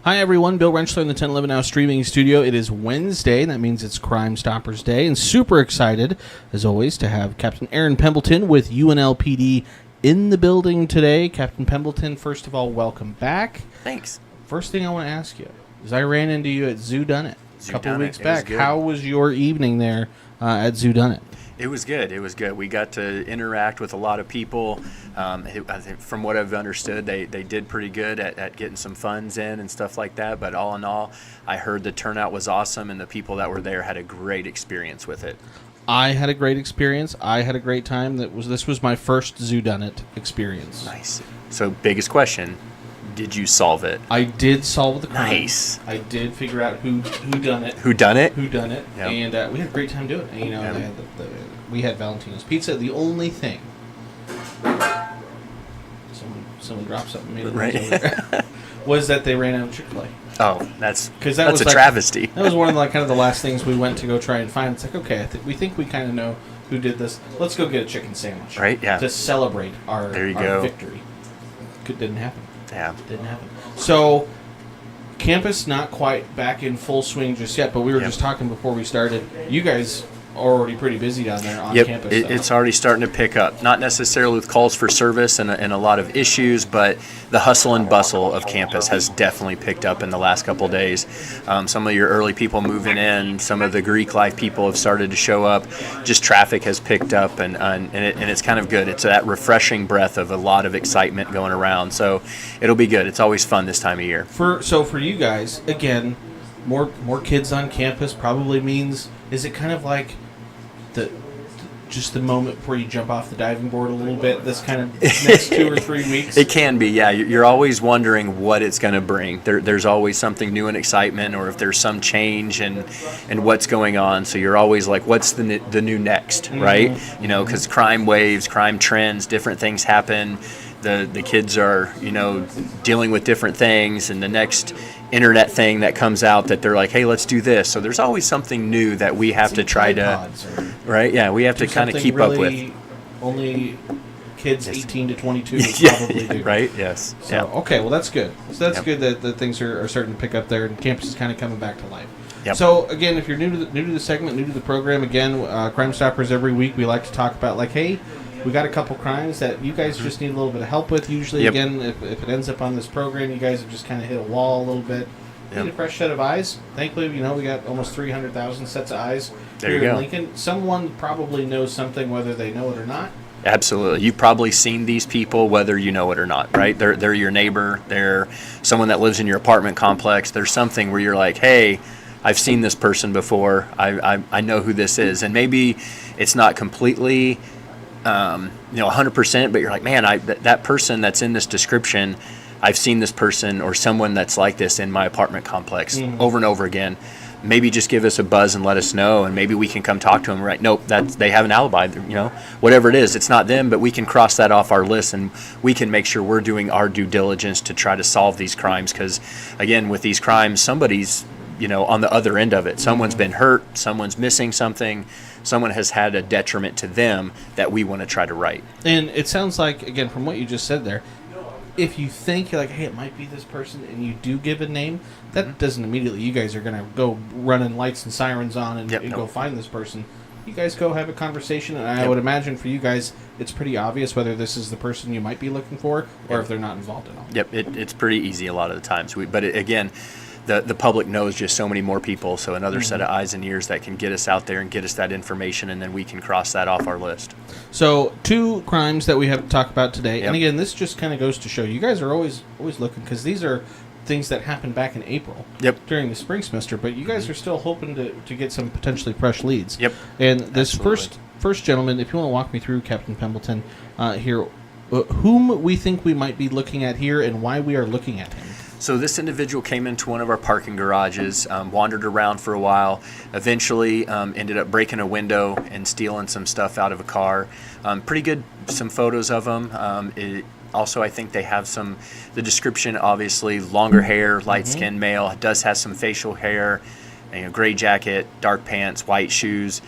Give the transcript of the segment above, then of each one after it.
Hi, everyone. Bill Rentschler in the 1011 Now streaming studio. It is Wednesday, and that means it's Crime Stoppers Day. And super excited, as always, to have Captain Aaron Pembleton with UNLPD in the building today. Captain Pembleton, first of all, welcome back. Thanks. First thing I want to ask you is I ran into you at Zoo Dunnit a couple weeks back. Was How was your evening there at Zoo Dunnit? It was good. It was good. We got to interact with a lot of people. I think from what I've understood, they did pretty good at getting some funds in and stuff like that. But all in all, I heard the turnout was awesome, and the people that were there had a great experience with it. I had a great experience. I had a great time. This was my first Zoo Dunnit experience. Nice. So, biggest question. Did you solve it? I did solve the crime. Nice. I did figure out who done it. Who done it? Who done it? Yep. And we had a great time doing it. You know, Yep. we had Valentino's pizza. The only thing, someone dropped something, made a noise over there, was that they ran out of Chick-fil-A. Oh, that's was a travesty. That was one of kind of the last things we went to go try and find. It's like, okay, we think we kind of know who did this. Let's go get a chicken sandwich. Right? Yeah. To celebrate our victory. Didn't happen. Yeah. Didn't happen. So, campus not quite back in full swing just yet, but we were just talking before we started. You guys are already pretty busy down there on campus. It's already starting to pick up. Not necessarily with calls for service and a lot of issues, but the hustle and bustle of campus has definitely picked up in the last couple of days. Some of your early people moving in, some of the Greek life people have started to show up. Just traffic has picked up, and it's kind of good. It's that refreshing breath of a lot of excitement going around. So it'll be good. It's always fun this time of year. For you guys, again, more kids on campus probably means, is it kind of like just the moment before you jump off the diving board a little bit, this kind of next 2 or 3 weeks? It can be, yeah. You're always wondering what it's going to bring. There's always something new and excitement, or if there's some change and what's going on. So you're always like, what's the new next, right? You know, because crime waves, crime trends, different things happen. The kids are, dealing with different things, and the next internet thing that comes out that they're like, hey, let's do this. So there's always something new that we have to try to, right? Yeah, we have to kind of keep up with. Only kids 18 to 22 probably do. Right, yes. So, okay, well, that's good. So that's good that things are starting to pick up there, and campus is kind of coming back to life. Yep. So, again, if you're new to the segment, new to the program, again, Crime Stoppers every week, we like to talk about, like, hey, we got a couple crimes that you guys just need a little bit of help with. Usually, again, if it ends up on this program, you guys have just kind of hit a wall a little bit. Need a fresh set of eyes. Thankfully, we got almost 300,000 sets of eyes here in Lincoln. Someone probably knows something, whether they know it or not. Absolutely. You've probably seen these people, whether you know it or not, right? They're your neighbor. They're someone that lives in your apartment complex. There's something where you're like, hey, I've seen this person before. I know who this is. And maybe it's not completely 100%, but you're like, man, that person that's in this description, I've seen this person or someone that's like this in my apartment complex over and over again. Maybe just give us a buzz and let us know, and maybe we can come talk to them. Right? Nope, they have an alibi. Whatever it is, it's not them, but we can cross that off our list, and we can make sure we're doing our due diligence to try to solve these crimes. Because, again, with these crimes, somebody's on the other end of it. Someone's been hurt. Someone's missing something. Someone has had a detriment to them that we want to try to right. And it sounds like, again, from what you just said there, if you think, you're like, hey, it might be this person, and you do give a name, that doesn't immediately, you guys are going to go running lights and sirens on and go find this person. You guys go have a conversation, and I would imagine for you guys, it's pretty obvious whether this is the person you might be looking for or if they're not involved at all. Yep, it's pretty easy a lot of the times. Again, the public knows just so many more people, so another set of eyes and ears that can get us out there and get us that information, and then we can cross that off our list. So 2 crimes that we have to talk about today, and again, this just kind of goes to show you guys are always looking, because these are things that happened back in April during the spring semester, but you guys are still hoping to get some potentially fresh leads. Yep. And this first gentleman, if you want to walk me through, Captain Pembleton, here, whom we think we might be looking at here and why we are looking at him. So this individual came into one of our parking garages, wandered around for a while, eventually ended up breaking a window and stealing some stuff out of a car. Pretty good, some photos of him. Also, I think they have the description, obviously, longer hair, light-skinned male, does have some facial hair, gray jacket, dark pants, white shoes.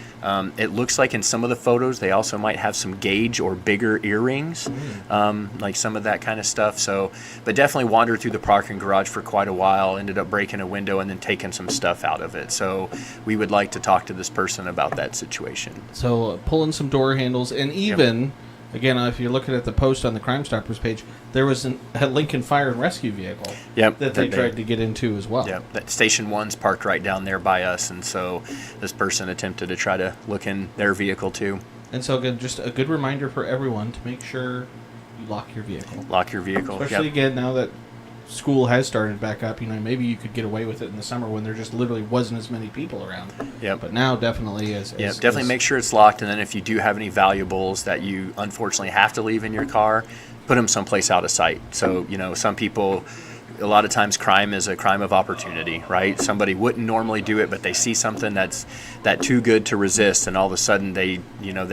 It looks like in some of the photos they also might have some gauge or bigger earrings, like some of that kind of stuff. So, but definitely wandered through the parking garage for quite a while, ended up breaking a window and then taking some stuff out of it. So we would like to talk to this person about that situation. So pulling some door handles, and even, again, if you're looking at the post on the Crime Stoppers page, there was a Lincoln Fire and Rescue vehicle that they tried to get into as well. Yep, that Station 1's parked right down there by us, and so this person attempted to try to look in their vehicle too. And so, again, just a good reminder for everyone to make sure you lock your vehicle. Lock your vehicle. Especially, again, now that school has started back up, maybe you could get away with it in the summer when there just literally wasn't as many people around. Yep. But now definitely definitely make sure it's locked, and then if you do have any valuables that you unfortunately have to leave in your car, put them someplace out of sight. So, some people, a lot of times crime is a crime of opportunity, right? Somebody wouldn't normally do it, but they see something that's too good to resist, and all of a sudden they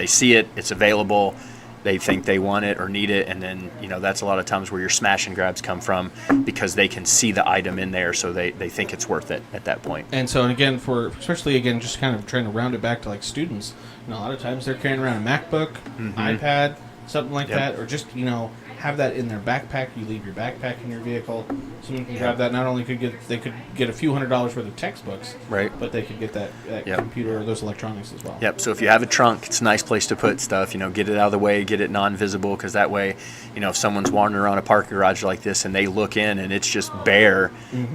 see it, it's available, they think they want it or need it, and then that's a lot of times where your smash and grabs come from, because they can see the item in there, so they think it's worth it at that point. And so, again, especially just kind of trying to round it back to like students, a lot of times they're carrying around a MacBook, iPad, something like that, or just have that in their backpack. You leave your backpack in your vehicle. Someone can grab that. Not only could they get a few $100s worth of textbooks, right, but they could get that computer or those electronics as well. Yep. So if you have a trunk, it's a nice place to put stuff. Get it out of the way, get it non-visible, because that way, if someone's wandering around a parking garage like this and they look in and it's just bare,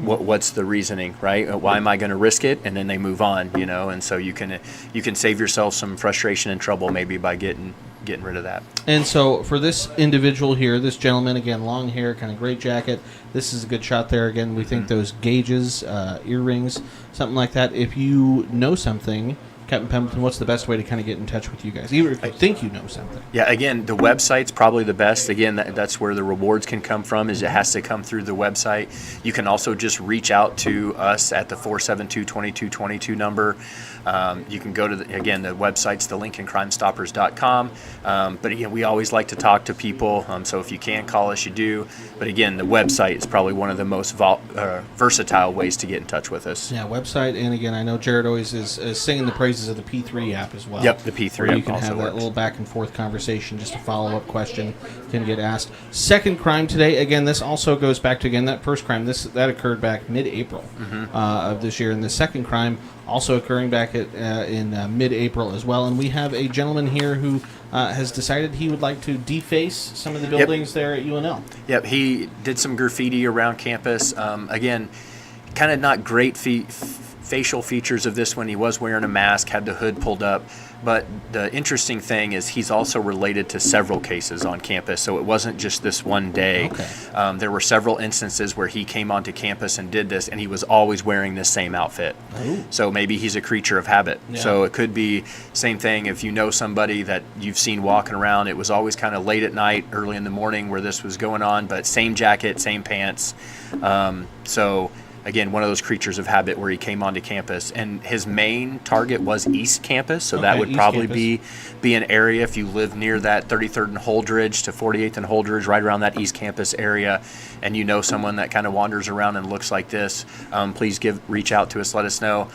what's the reasoning, right? Why am I going to risk it? And then they move on, and so you can save yourself some frustration and trouble maybe by getting rid of that. And so for this individual here, this gentleman, again, long hair, kind of great jacket, this is a good shot there. Again, we think those gauges, earrings, something like that. If you know something, Captain Pembleton, what's the best way to kind of get in touch with you guys? Even if you think you know something. Yeah, again, the website's probably the best. Again, that's where the rewards can come from, is it has to come through the website. You can also just reach out to us at the 472-2222 number. You can go to, the website's the LincolnCrimeStoppers.com. But again, we always like to talk to people, so if you can call us, you do. But again, the website is probably one of the most versatile ways to get in touch with us. Yeah, website, and again, I know Jared always is singing the praises of the P3 app as well. Yep, the P3 app. You can have that little back and forth conversation, just a follow-up question can get asked. Second crime today, again, this also goes back to, that first crime, that occurred back mid-April of this year, and the second crime also occurring back in mid-April as well. And we have a gentleman here who has decided he would like to deface some of the buildings there at UNL. Yep, he did some graffiti around campus. Again, kind of not great facial features of this one. He was wearing a mask, had the hood pulled up. But the interesting thing is he's also related to several cases on campus, so it wasn't just this one day. Okay. There were several instances where he came onto campus and did this, and he was always wearing this same outfit. Ooh. So maybe he's a creature of habit. Yeah. So it could be same thing if you know somebody that you've seen walking around. It was always kind of late at night, early in the morning where this was going on, but same jacket, same pants. So again, one of those creatures of habit where he came onto campus, and his main target was East Campus, so that would probably be an area, if you live near that 33rd and Holdridge to 48th and Holdridge, right around that East Campus area, and you know someone that kind of wanders around and looks like this, please reach out to us, let us know.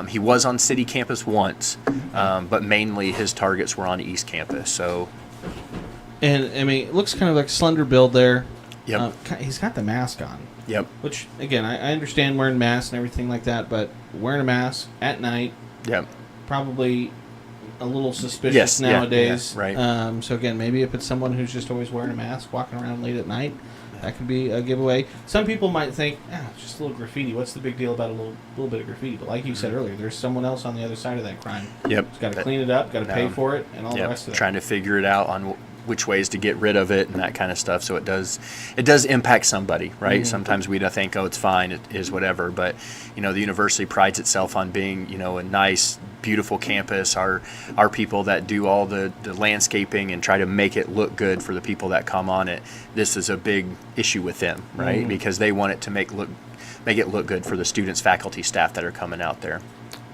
He was on City Campus once, but mainly his targets were on East Campus. So, and I mean, it looks kind of like slender build there. Yep. He's got the mask on. Yep. Which, again, I understand wearing masks and everything like that, but wearing a mask at night, yep, probably a little suspicious nowadays. Yeah, right. So, again, maybe if it's someone who's just always wearing a mask, walking around late at night, that could be a giveaway. Some people might think, it's just a little graffiti. What's the big deal about a little bit of graffiti? But like you said earlier, there's someone else on the other side of that crime. Yep. He's got to clean it up, got to pay for it, and all the rest of it. Trying to figure it out on which ways to get rid of it and that kind of stuff. So it does impact somebody, right? Mm-hmm. Sometimes we don't think, it's fine, it is whatever. But, the university prides itself on being, a nice, beautiful campus. Our people that do all the landscaping and try to make it look good for the people that come on it, this is a big issue with them, right? Mm-hmm. Because they want it to make it look good for the students, faculty, staff that are coming out there.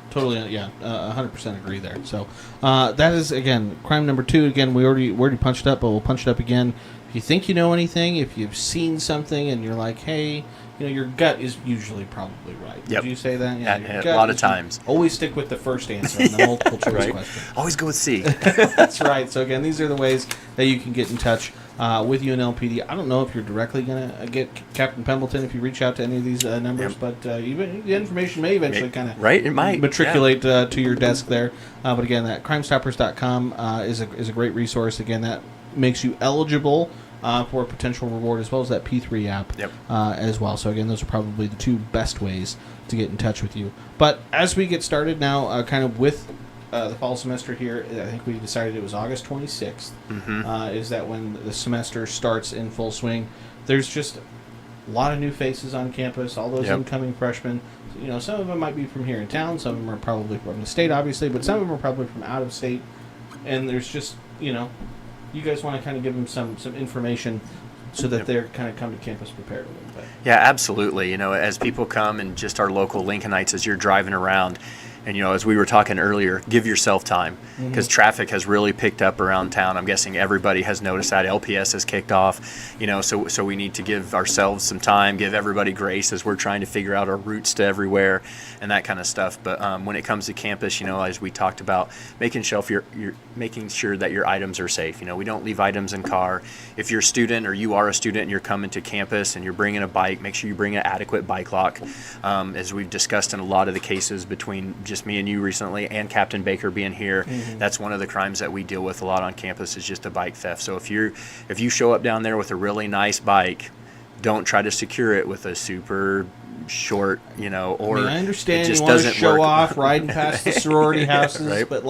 Totally, 100% agree there. So that is, again, crime number 2. Again, we already punched up, but we'll punch it up again. If you think you know anything, if you've seen something and you're like, hey, your gut is usually probably right. Yep. Did you say that? Yeah, Your a gut lot of is- times. Always stick with the first answer on the multiple choice Right. question. Always go with C. That's right. So again, these are the ways that you can get in touch with UNLPD. I don't know if you're directly going to get Captain Pembleton if you reach out to any of these numbers, but even the information may eventually kind of Right, it might matriculate to your desk there. But again, that crimestoppers.com is a great resource. Again, that makes you eligible for a potential reward, as well as that P3 app as well. So again, those are probably the two best ways to get in touch with you. But as we get started now, kind of with the fall semester here, I think we decided it was August 26th, is that when the semester starts in full swing. There's just a lot of new faces on campus, all those incoming freshmen. Some of them might be from here in town, some of them are probably from the state, obviously, but some of them are probably from out of state. And there's just, you guys want to kind of give them some information so that they're kind of come to campus prepared a little bit. Yeah, absolutely. As people come and just our local Lincolnites, as you're driving around, and as we were talking earlier, give yourself time, because traffic has really picked up around town. I'm guessing everybody has noticed that. LPS has kicked off, so we need to give ourselves some time, give everybody grace as we're trying to figure out our routes to everywhere and that kind of stuff. But when it comes to campus, as we talked about, making sure that your items are safe. We don't leave items in car. If you're a student or you are a student and you're coming to campus and you're bringing a bike, make sure you bring an adequate bike lock. As we've discussed in a lot of the cases between just me and you recently, and Captain Baker being here, that's one of the crimes that we deal with a lot on campus, is just a bike theft. So if you show up down there with a really nice bike, don't try to secure it with a super short, or I understand it just you want to doesn't show work. off riding past the sorority houses, Right. but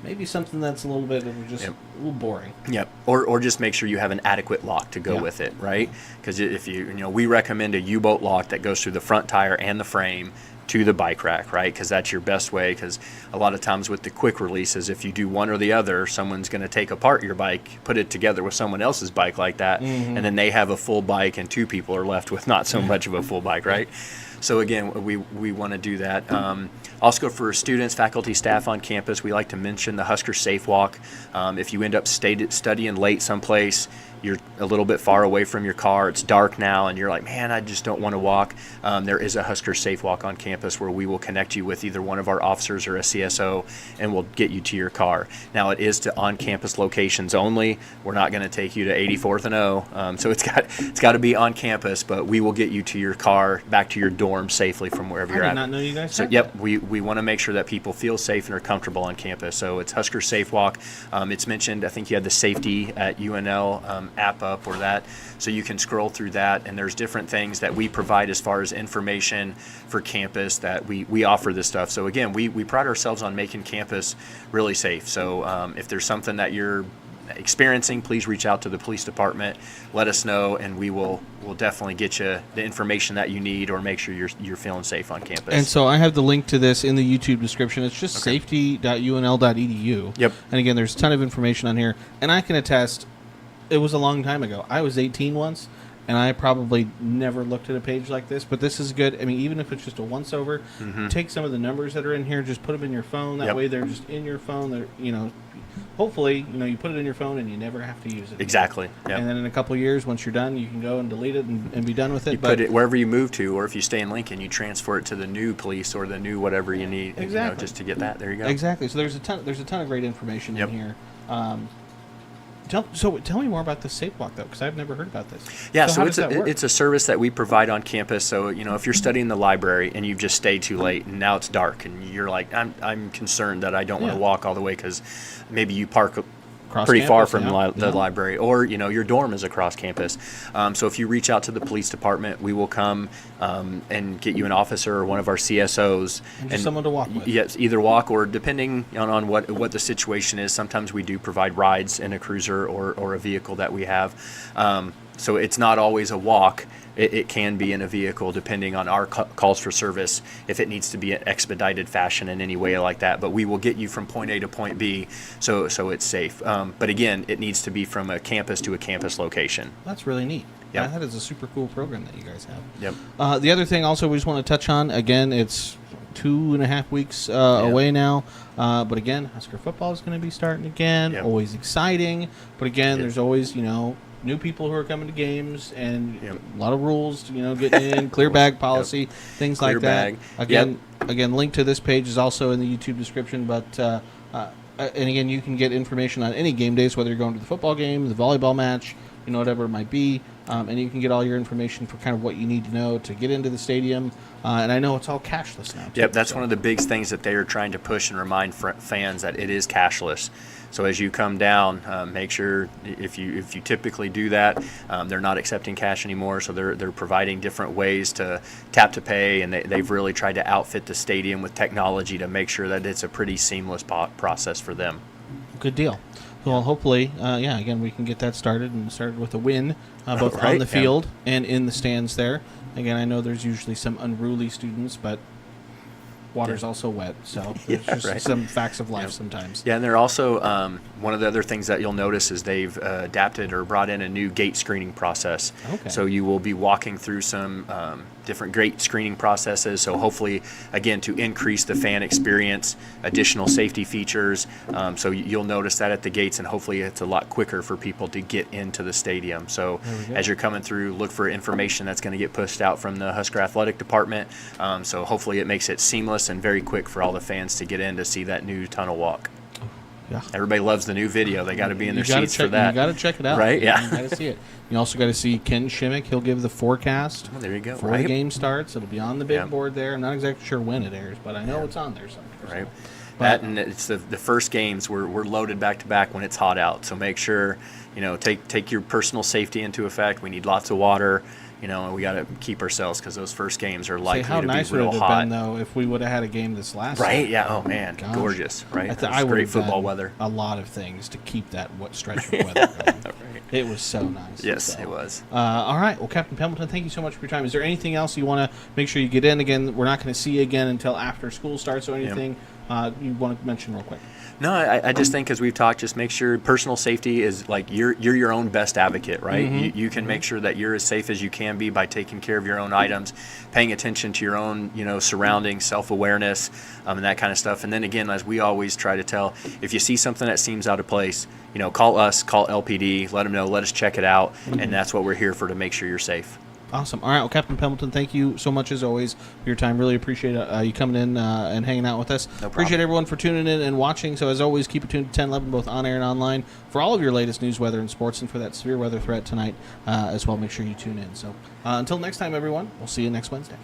maybe something that's a little bit of just a little boring. Yep. Or just make sure you have an adequate lock to go with it, right? Because if we recommend a U-bolt lock that goes through the front tire and the frame to the bike rack, right? Because that's your best way. Because a lot of times with the quick releases, if you do one or the other, someone's going to take apart your bike, put it together with someone else's bike like that, and then they have a full bike and two people are left with not so much of a full bike, right? So again, we want to do that. Also for students, faculty, staff on campus, we like to mention the Husker Safe Walk. If you end up studying late someplace, you're a little bit far away from your car, it's dark now, and you're like, man, I just don't want to walk. There is a Husker Safe Walk on campus where we will connect you with either one of our officers or a CSO, and we'll get you to your car. Now, it is to on-campus locations only. We're not going to take you to 84th and O, so it's got to be on campus, but we will get you to your car, back to your dorm safely from wherever you're I at. did not know you guys So, had yep, that. we want to make sure that people feel safe and are comfortable on campus. So it's Husker Safe Walk. It's mentioned, I think you had the Safety at UNL app up or that, so you can scroll through that, and there's different things that we provide as far as information for campus that we offer this stuff. So again, we pride ourselves on making campus really safe. So if there's something that you're experiencing, please reach out to the police department, let us know, and we'll definitely get you the information that you need, or make sure you're feeling safe on campus. And so I have the link to this in the YouTube description. It's just safety.unl.edu. Yep. And again, there's a ton of information on here, and I can attest, it was a long time ago. I was 18 once, and I probably never looked at a page like this, but this is good. I mean, even if it's just a once-over, take some of the numbers that are in here, just put them in your phone. That way they're just in your phone. They're, hopefully, you put it in your phone and you never have to use it. Exactly. Yep. And then in a couple of years, once you're done, you can go and delete it and be done with it. You put it wherever you move to, or if you stay in Lincoln, you transfer it to the new police or the new whatever you need, just to get that. There you go. Exactly. So there's a ton of great information in here. Tell me more about the Safe Walk, though, because I've never heard about this. Yeah, so it's a service that we provide on campus. So, if you're studying the library and you've just stayed too late and now it's dark and you're like, I'm concerned that I don't want to walk all the way because maybe you park pretty far from the library, or your dorm is across campus. So if you reach out to the police department, we will come and get you an officer or one of our CSOs and someone to walk with. Yes, either walk, or depending on what the situation is. Sometimes we do provide rides in a cruiser or a vehicle that we have. So it's not always a walk. It can be in a vehicle, depending on our calls for service, if it needs to be an expedited fashion in any way like that. But we will get you from point A to point B, so it's safe. But again, it needs to be from a campus to a campus location. That's really neat. Yep. Yeah, that is a super cool program that you guys have. Yep. The other thing also we just want to touch on, again, it's 2.5 weeks away now. But again, Husker football is going to be starting again. Always exciting. But again, there's always, new people who are coming to games, and a lot of rules, getting in, clear bag policy, things Clear like that. bag. Again, link to this page is also in the YouTube description, but and again, you can get information on any game days, whether you're going to the football game, the volleyball match, whatever it might be, and you can get all your information for kind of what you need to know to get into the stadium. And I know it's all cashless now, too. Yep, that's one of the big things that they are trying to push and remind fans that it is cashless. So as you come down, make sure if you typically do that, they're not accepting cash anymore. So they're providing different ways to tap to pay, and they've really tried to outfit the stadium with technology to make sure that it's a pretty seamless process for them. Good deal. Well, hopefully, again, we can get that started with a win, both on the field and in the stands there. Again, I know there's usually some unruly students, but water's also wet, so there's just some facts of life sometimes. Yeah, and they're also, one of the other things that you'll notice is they've adapted or brought in a new gate screening process. Okay. So you will be walking through some different gate screening processes, so hopefully, again, to increase the fan experience, additional safety features. So you'll notice that at the gates, and hopefully it's a lot quicker for people to get into the stadium. So as you're coming through, look for information that's going to get pushed out from the Husker Athletic Department. So hopefully it makes it seamless and very quick for all the fans to get in to see that new tunnel walk. Yeah. Everybody loves the new video. They got to be in their seats for that. You got to check it out. Right? Yeah. You got to see it. You also got to see Ken Shimmick. He'll give the forecast. Oh, there you go. Before the game starts. It'll be on the big board there. I'm not exactly sure when it airs, but I know it's on there somewhere. Right. That, and it's the first games we're loaded back to back when it's hot out. So make sure, take your personal safety into effect. We need lots of water. And we got to keep ourselves because those first games are likely to be real hot. How nice would it have been, though, if we would have had a game this last Right, year? yeah. Oh, man. Gosh. Gorgeous, right? I would great football weather. A lot of things to keep that stretch of weather going. Right. It was so nice. Yes, it was. All right. Well, Captain Pembleton, thank you so much for your time. Is there anything else you want to make sure you get in? Again, we're not going to see you again until after school starts or anything you want to mention real quick. No, I just think, as we've talked, just make sure personal safety is like you're your own best advocate, right? Mm-hmm. You can make sure that you're as safe as you can be by taking care of your own items, paying attention to your own, surroundings, self-awareness, and that kind of stuff. And then again, as we always try to tell, if you see something that seems out of place, call us, call LPD, let them know, let us check it out, and that's what we're here for, to make sure you're safe. Awesome. All right. Well, Captain Pembleton, thank you so much as always for your time. Really appreciate you coming in and hanging out with us. No problem. Appreciate everyone for tuning in and watching. So as always, keep it tuned to 1011, both on air and online, for all of your latest news, weather, and sports, and for that severe weather threat tonight as well. Make sure you tune in. So until next time, everyone, we'll see you next Wednesday.